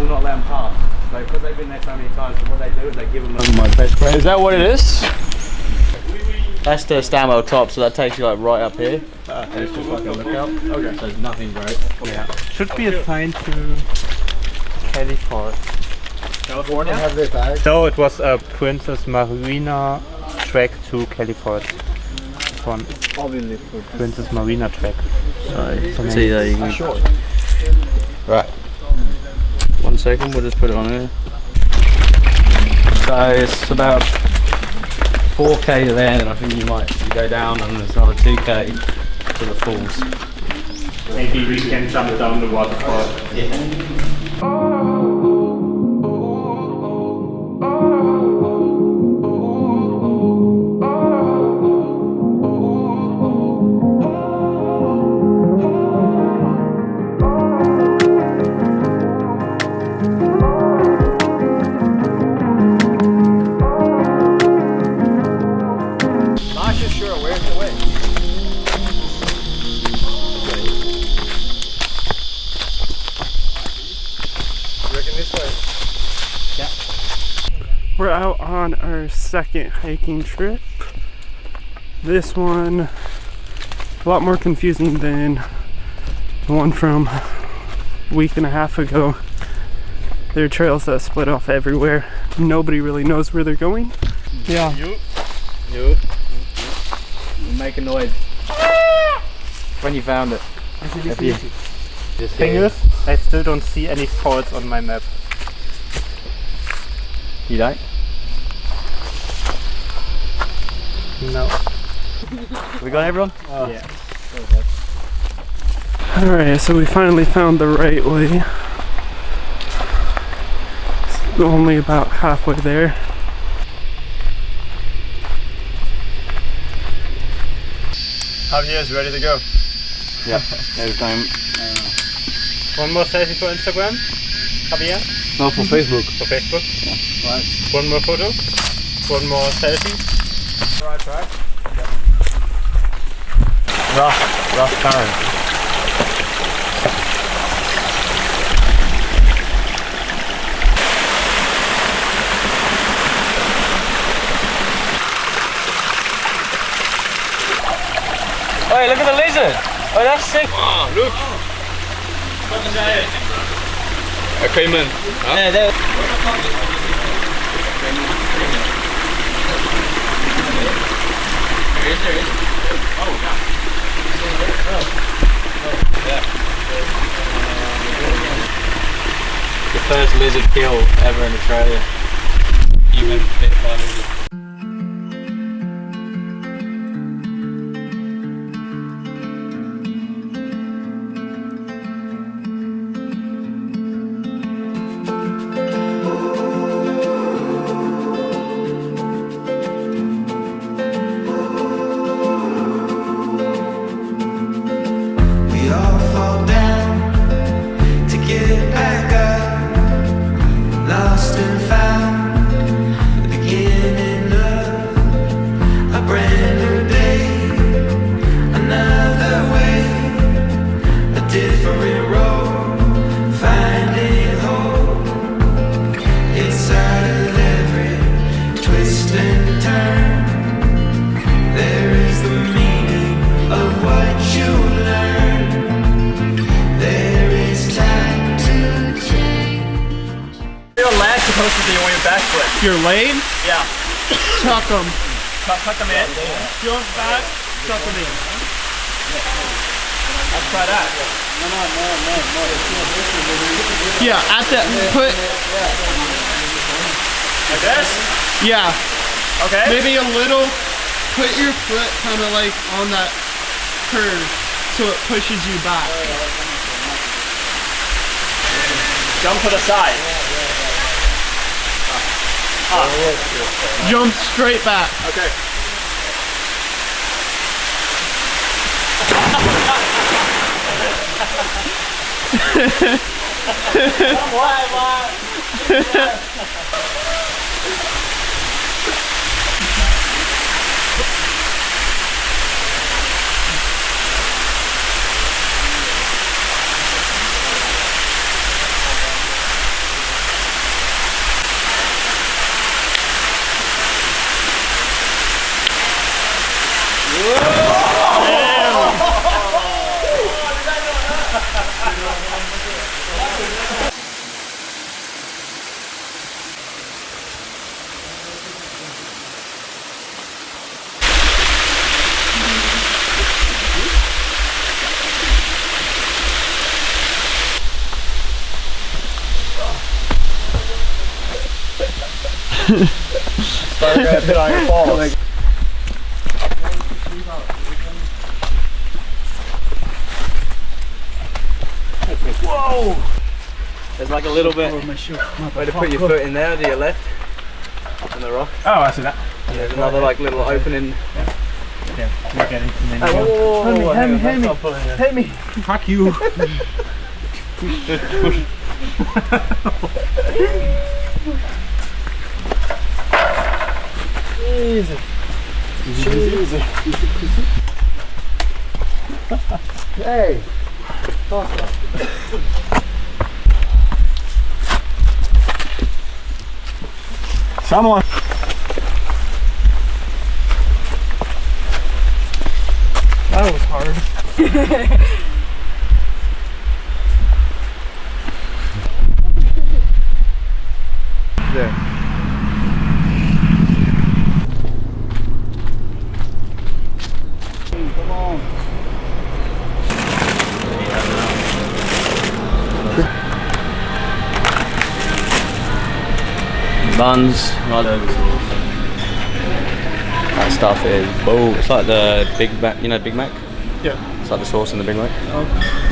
not let them pass. Like, because they've been there so many times, so what they do is they give them my best friend. Is that what it is? That's the Stanwell top, so that takes you like right up here. And it's just like a lookout. Okay. So there's nothing great. Yeah. Should be a sign to California. California? Have their bag. So it was a Princess Marina trek to California. Von Princess Marina trek. So see there you can. Right. 1 second, we'll just put it on here. So it's about 4k to there, and I think you go down and there's another 2k to the falls. Maybe we can jump down the waterfall. Yeah. We're out on our second hiking trip. This one a lot more confusing than the one from a week and a half ago. There are trails that split off everywhere. Nobody really knows where they're going. Yeah. You. Make a noise. When you found it. Thing is, I still don't see any falls on my map. You don't? No. We got everyone? Yeah. Alright, so we finally found the right way. It's only about halfway there. Javier is ready to go. Yeah, every time. One more selfie for Instagram, Javier? No, for Facebook. For Facebook? Yeah. Right. One more photo? One more selfie? Right track. Rough current. Hey, look at the lizard! Oh, that's sick! Wow, look! A caiman. Huh? Yeah, there. There is. Oh, yeah. The first lizard kill ever in Australia. Human bit by lizard. Supposed to be on your back foot. Your leg? Yeah. Tuck them. Tuck them in. Jump back, tuck them in. Let's try that. No. Yeah, at that, put... Like this? Yeah. Okay. Maybe a little, put your foot kind of like on that curve so it pushes you back. Jump to the side. Jump straight back. Okay. A bit on your balls. Whoa! There's like a little bit. Way to put your foot in there to your left. On the rock. Oh, I see that. And there's another like little opening. Yeah, you're getting to me. Hit me. Fuck you. Easy. Easy. Hey. Someone. That was hard. There. Come on. Buns, right over sauce. That stuff is boom. It's like the Big Mac, you know Big Mac? Yeah. It's like the sauce in the Big Mac. Okay.